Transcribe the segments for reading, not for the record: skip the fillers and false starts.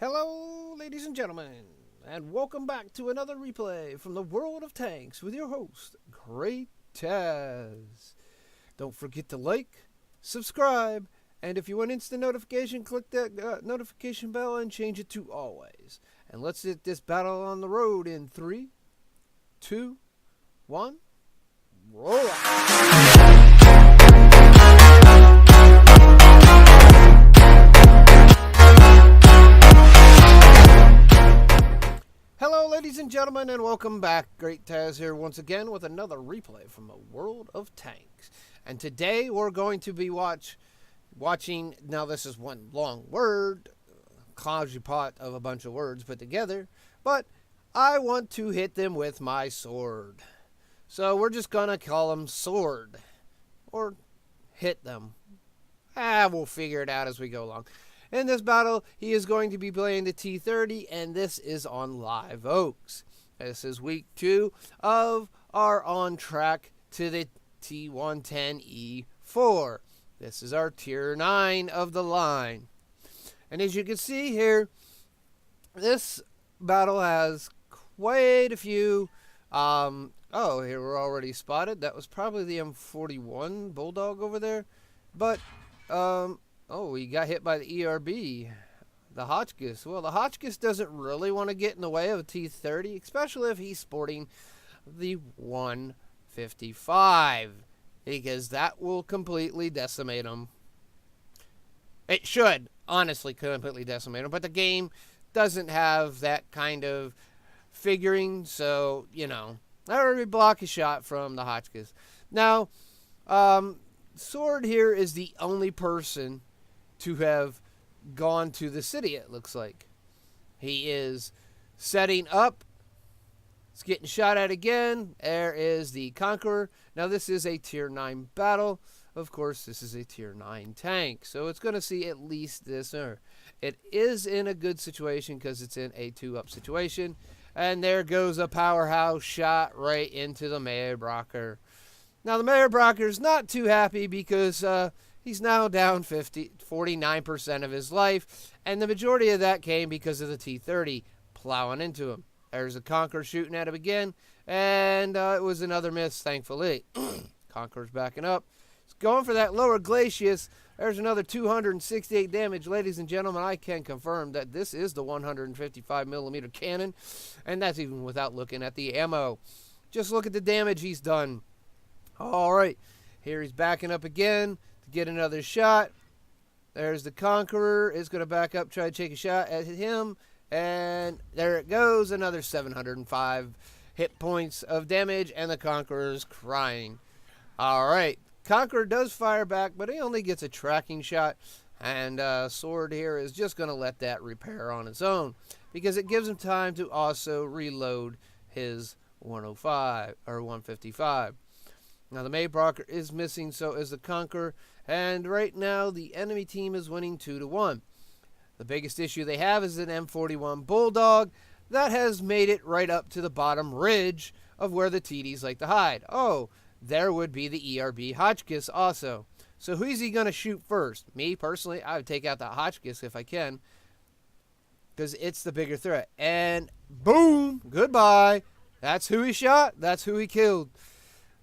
Hello, ladies and gentlemen, and welcome back to another replay from the world of tanks with your host, GreatTaz. Don't forget to like, subscribe, and if you want instant notification, click that notification bell and change it to always. And let's hit this battle on the road in 3, 2, 1, roll out. Hello, ladies and gentlemen, and welcome back. GreatTaz here once again with another replay from the world of tanks. And today we're going to be watching. Now, this is one long word, cloudy pot of a bunch of words put together, but I want to hit them with my sword. So we're just gonna call them sword or hit them. We'll figure it out as we go along. In this battle, he is going to be playing the T30, and this is on Live Oaks. This is week 2 of our on track to the T110E4. This is our tier 9 of the line. And as you can see here, this battle has quite a few. Here we're already spotted. That was probably the M41 Bulldog over there. But, we got hit by the ERB, the Hotchkiss. Well, the Hotchkiss doesn't really want to get in the way of a T30, especially if he's sporting the 155, because that will completely decimate him. It should, honestly, completely decimate him, but the game doesn't have that kind of figuring, so, that would block a shot from the Hotchkiss. Now, Sword here is the only person to have gone to the city, it looks like. He is setting up. It's getting shot at again. There is the Conqueror. Now, this is a tier 9 battle. Of course, this is a tier 9 tank, so it's going to see at least this. It is in a good situation because it's in a 2-up situation. And there goes a powerhouse shot right into the Mayerbrocker. Now, the Mayerbrocker is not too happy because he's now down 49% of his life, and the majority of that came because of the T30 plowing into him. There's the Conqueror shooting at him again, and it was another miss, thankfully. Conqueror's backing up. He's going for that lower Glacius. There's another 268 damage. Ladies and gentlemen, I can confirm that this is the 155mm cannon, and that's even without looking at the ammo. Just look at the damage he's done. All right, here he's backing up again to get another shot. There's the Conqueror. Is going to back up, try to take a shot at him. And there it goes, another 705 hit points of damage, and the Conqueror is crying. All right, Conqueror does fire back, but he only gets a tracking shot. And Sword here is just going to let that repair on its own, because it gives him time to also reload his 105 or 155. Now, the Mayerbrocker is missing, so is the Conqueror, and right now the enemy team is winning 2-1. The biggest issue they have is an M41 Bulldog that has made it right up to the bottom ridge of where the TDs like to hide. Oh, there would be the ERB Hotchkiss also. So who's he going to shoot first? Me, personally, I would take out the Hotchkiss if I can, because it's the bigger threat. And boom, goodbye. That's who he shot. That's who he killed.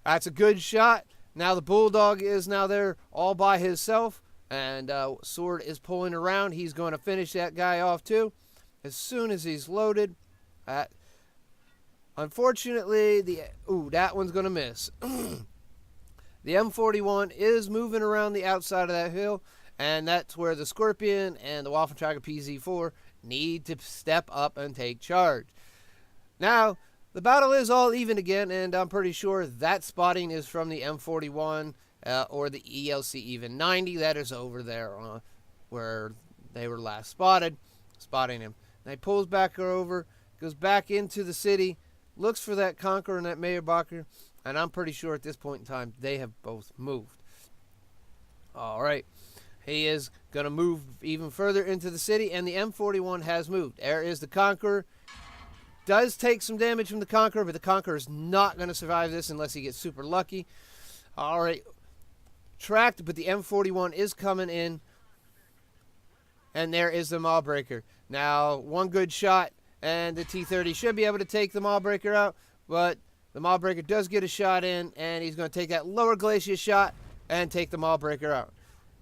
That's a good shot. Now the Bulldog is now there all by himself, and Sword is pulling around. He's going to finish that guy off too as soon as he's loaded. Unfortunately, that one's going to miss. The M41 is moving around the outside of that hill, and that's where the Scorpion and the Waffentrager PZ4 need to step up and take charge. Now, the battle is all even again, and I'm pretty sure that spotting is from the M41 or the ELC even 90. That is over there where they were last spotting him. Now he pulls back over, goes back into the city, looks for that Conqueror and that Mayerbrocker, and I'm pretty sure at this point in time they have both moved. All right. He is going to move even further into the city, and the M41 has moved. There is the Conqueror. Does take some damage from the Conqueror, but the Conqueror is not going to survive this unless he gets super lucky. All right. Tracked, but the M41 is coming in. And there is the Mawbreaker. Now, one good shot, and the T30 should be able to take the Mawbreaker out, but the Mawbreaker does get a shot in, and he's going to take that lower glacier shot and take the Mawbreaker out.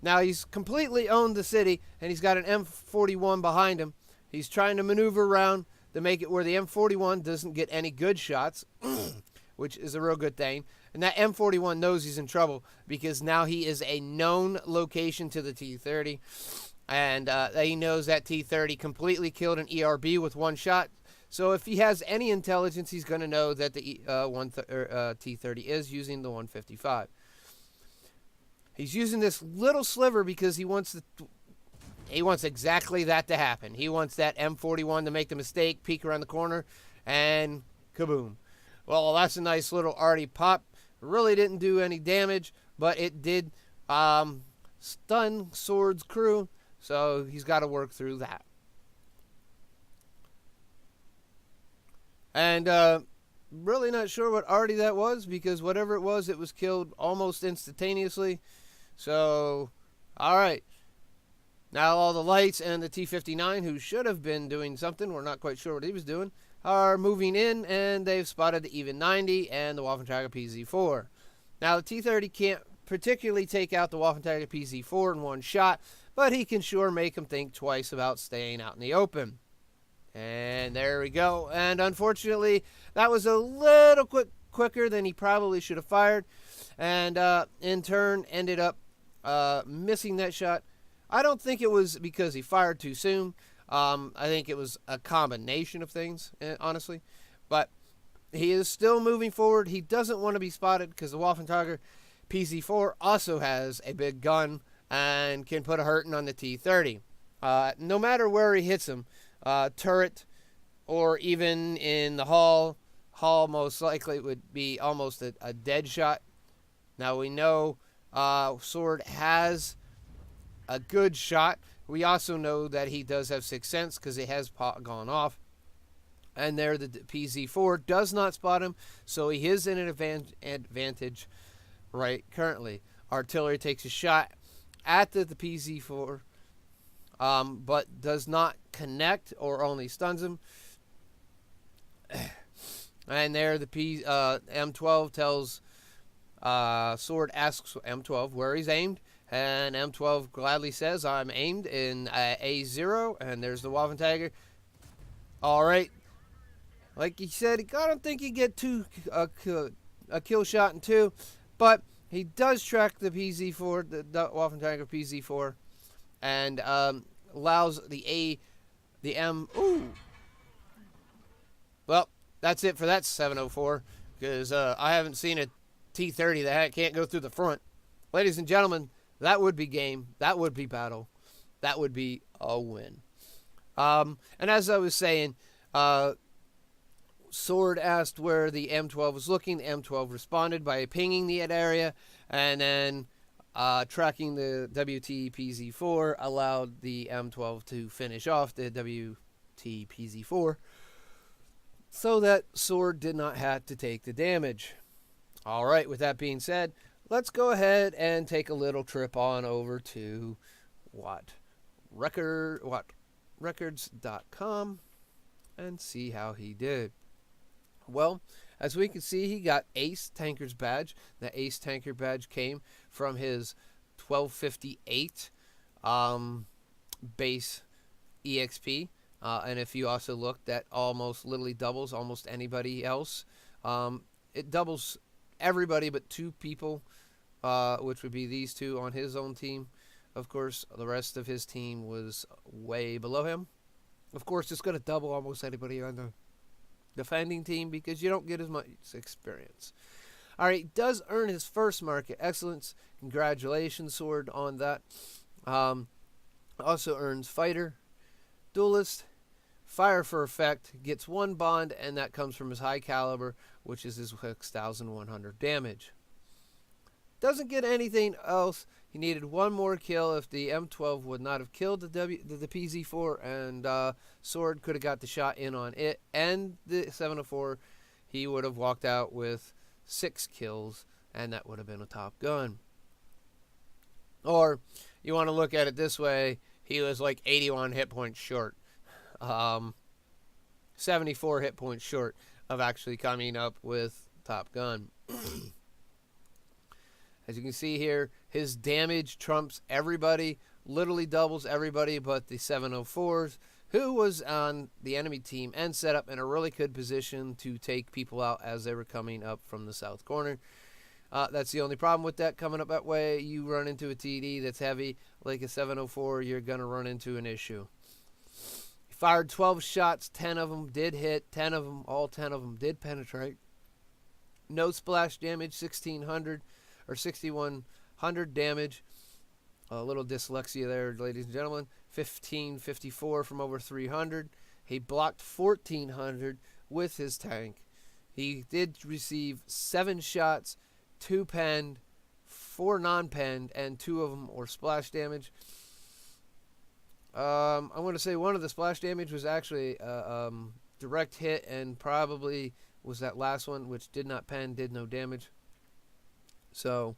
Now, he's completely owned the city, and he's got an M41 behind him. He's trying to maneuver around to make it where the M41 doesn't get any good shots, which is a real good thing. And that M41 knows he's in trouble because now he is a known location to the T30. And he knows that T30 completely killed an ERB with one shot. So if he has any intelligence, he's going to know that the T30 is using the 155. He's using this little sliver because he wants exactly that to happen. He wants that M41 to make the mistake, peek around the corner, and kaboom. Well, that's a nice little arty pop. Really didn't do any damage, but it did stun Sword's crew, so he's got to work through that. And really not sure what arty that was, because whatever it was killed almost instantaneously. So, all right. Now all the lights and the T59, who should have been doing something, we're not quite sure what he was doing, are moving in, and they've spotted the Even 90 and the Waffenträger PZ4. Now the T30 can't particularly take out the Waffenträger PZ4 in one shot, but he can sure make him think twice about staying out in the open. And there we go. And unfortunately, that was a little quicker than he probably should have fired, and in turn ended up missing that shot. I don't think it was because he fired too soon. I think it was a combination of things, honestly. But he is still moving forward. He doesn't want to be spotted because the Waffenträger PZ4 also has a big gun and can put a hurting on the T30. No matter where he hits him, turret or even in the hull most likely would be almost a dead shot. Now we know Sword has a good shot. We also know that he does have Sixth Sense because it has gone off. And there the PZ4 does not spot him, so he is in an advantage right currently. Artillery takes a shot at the PZ4, but does not connect or only stuns him. And there the M12 tells Sword, asks M12 where he's aimed. And M12 gladly says, I'm aimed in A0, and there's the Waffenträger. All right. Like he said, I don't think he'd get a kill shot in two, but he does track the PZ4, the Waffenträger PZ4, and allows the M. Ooh. Well, that's it for that 704, because I haven't seen a T30 that can't go through the front. Ladies and gentlemen, that would be game. That would be battle. That would be a win. And as I was saying, Sword asked where the M12 was looking. The M12 responded by pinging the area, and then tracking the WT-PZ4 allowed the M12 to finish off the WT-PZ4 so that Sword did not have to take the damage. All right, with that being said, let's go ahead and take a little trip on over to records.com and see how he did. Well, as we can see, he got Ace Tanker's badge. The Ace Tanker badge came from his 1258 base EXP. And if you also look, that almost literally doubles almost anybody else. It doubles everybody but two people, which would be these two on his own team. Of course, the rest of his team was way below him. Of course, it's going to double almost anybody on the defending team because you don't get as much experience. All right, he does earn his first mark at excellence. Congratulations, Sword, on that. Also earns fighter, duelist, fire for effect, gets one bond, and that comes from his high caliber, which is his 6,100 damage. Doesn't get anything else. He needed one more kill. If the M12 would not have killed the PZ4, and Sword could have got the shot in on it and the 704, he would have walked out with 6 kills, and that would have been a top gun. Or you want to look at it this way, he was like 81 hit points short. 74 hit points short of actually coming up with Top Gun. As you can see here, his damage trumps everybody, literally doubles everybody but the 704s, who was on the enemy team and set up in a really good position to take people out as they were coming up from the south corner. That's the only problem with that. Coming up that way, you run into a TD that's heavy, like a 704, you're going to run into an issue. He fired 12 shots, 10 of them did hit, all 10 of them did penetrate. No splash damage, 1600 or 6100 damage. A little dyslexia there, ladies and gentlemen. 1554 from over 300. He blocked 1400 with his tank. He did receive 7 shots, 2 penned, 4 non-penned, and 2 of them were splash damage. I'm going to say one of the splash damage was actually direct hit, and probably was that last one, which did not pen, did no damage. So,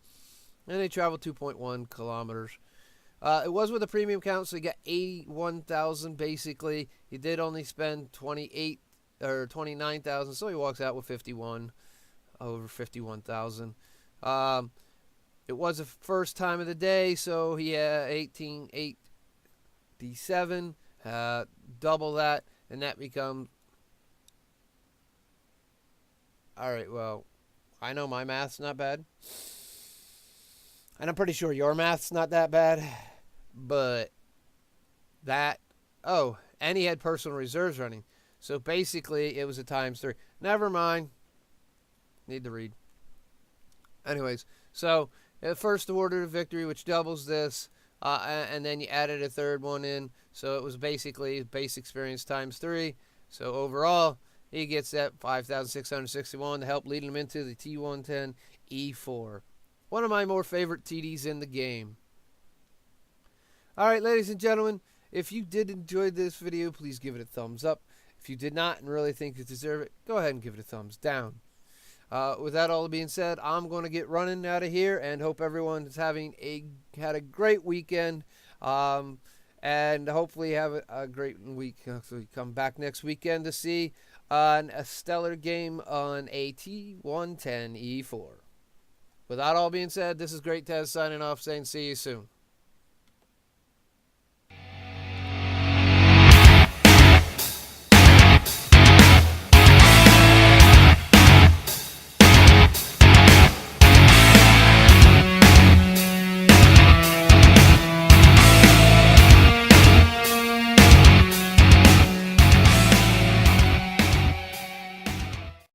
and they traveled 2.1 kilometers. It was with a premium count, so he got 81,000 basically. He did only spend 28 or 29,000, so he walks out with 51, over 51,000. It was the first time of the day, so he had 1887, double that, and that becomes. All right, well, I know my math's not bad, and I'm pretty sure your math's not that bad. But that, oh, and he had personal reserves running. So basically, it was a ×3. Never mind. Need to read. Anyways, so first awarded a victory, which doubles this, and then you added a third one in. So it was basically base experience ×3. So overall, he gets that 5,661 to help leading him into the T110E4. One of my more favorite TDs in the game. All right, ladies and gentlemen, if you did enjoy this video, please give it a thumbs up. If you did not and really think you deserve it, go ahead and give it a thumbs down. With that all being said, I'm going to get running out of here and hope everyone is had a great weekend, and hopefully have a great week. So we come back next weekend to see a stellar game on a T110E4. With that all being said, this is GreatTaz signing off, saying see you soon.